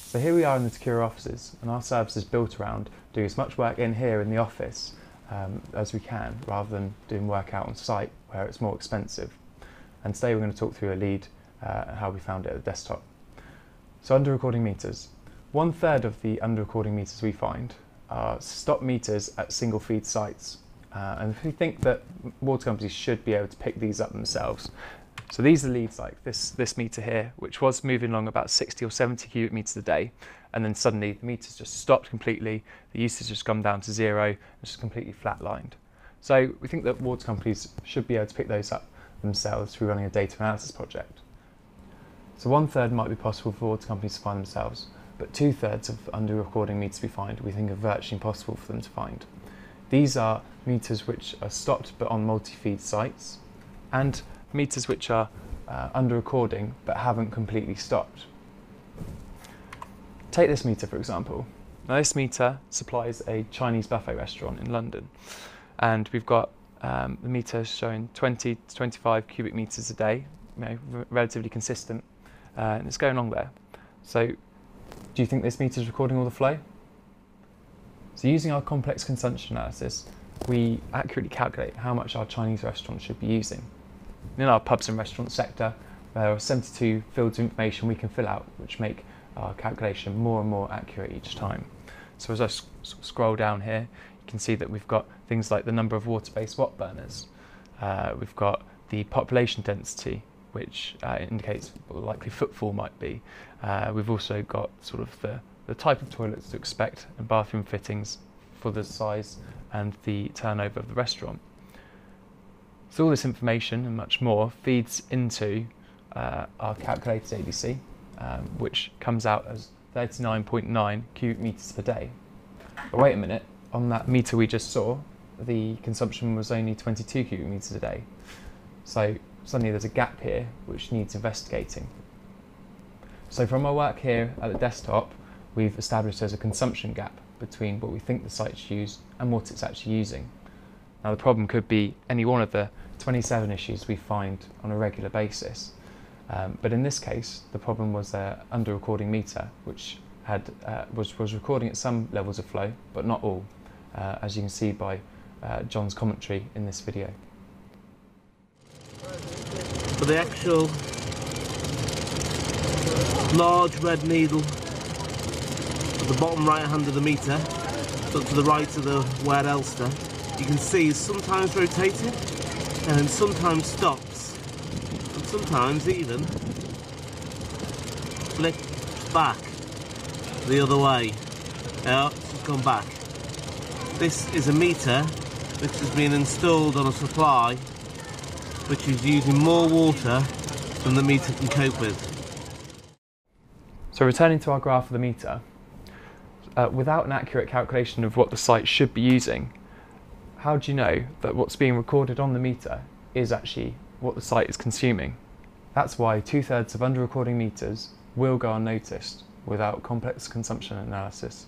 So here we are in the Teccura offices, and our service is built around doing as much work in here in the office as we can, rather than doing work out on site where it's more expensive. And today we're going to talk through a lead and how we found it at the desktop. So under recording meters. 1/3 of the under recording meters we find are stop meters at single feed sites. And if we think that water companies should be able to pick these up themselves. So these are leads like this meter here, which was moving along about 60 or 70 cubic meters a day, and then suddenly the meters just stopped completely, the usage has gone down to zero, it's just completely flatlined. So we think that water companies should be able to pick those up themselves through running a data analysis project. So 1/3 might be possible for water companies to find themselves, but 2/3 of under recording meters we find we think are virtually impossible for them to find. These are meters which are stopped but on multi-feed sites, and meters which are under recording but haven't completely stopped. Take this meter for example. Now this meter supplies a Chinese buffet restaurant in London, and we've got the meter showing 20 to 25 cubic meters a day, relatively consistent, and it's going along there. So do you think this meter is recording all the flow? So using our complex consumption analysis, we accurately calculate how much our Chinese restaurant should be using. In our pubs and restaurant sector, there are 72 fields of information we can fill out, which make our calculation more and more accurate each time. So as I scroll down here, you can see that we've got things like the number of water-based watt burners. We've got the population density, which indicates what the likely footfall might be. We've also got sort of the type of toilets to expect and bathroom fittings for the size and the turnover of the restaurant. So all this information and much more feeds into our calculated ABC, which comes out as 39.9 cubic meters per day. But wait a minute, on that meter we just saw, the consumption was only 22 cubic meters a day. So suddenly there's a gap here which needs investigating. So from our work here at the desktop, we've established there's a consumption gap between what we think the site's used and what it's actually using. Now the problem could be any one of the 27 issues we find on a regular basis, but in this case the problem was their under recording meter, which was recording at some levels of flow but not all, as you can see by John's commentary in this video. For the actual large red needle at the bottom right hand of the meter, up to the right of the wet Elster, you can see is sometimes rotated and sometimes stops, and sometimes even flips back the other way. It's gone back. This is a meter which has been installed on a supply which is using more water than the meter can cope with. So returning to our graph of the meter, without an accurate calculation of what the site should be using, how do you know that what's being recorded on the meter is actually what the site is consuming? That's why 2/3 of under recording meters will go unnoticed without complex consumption analysis.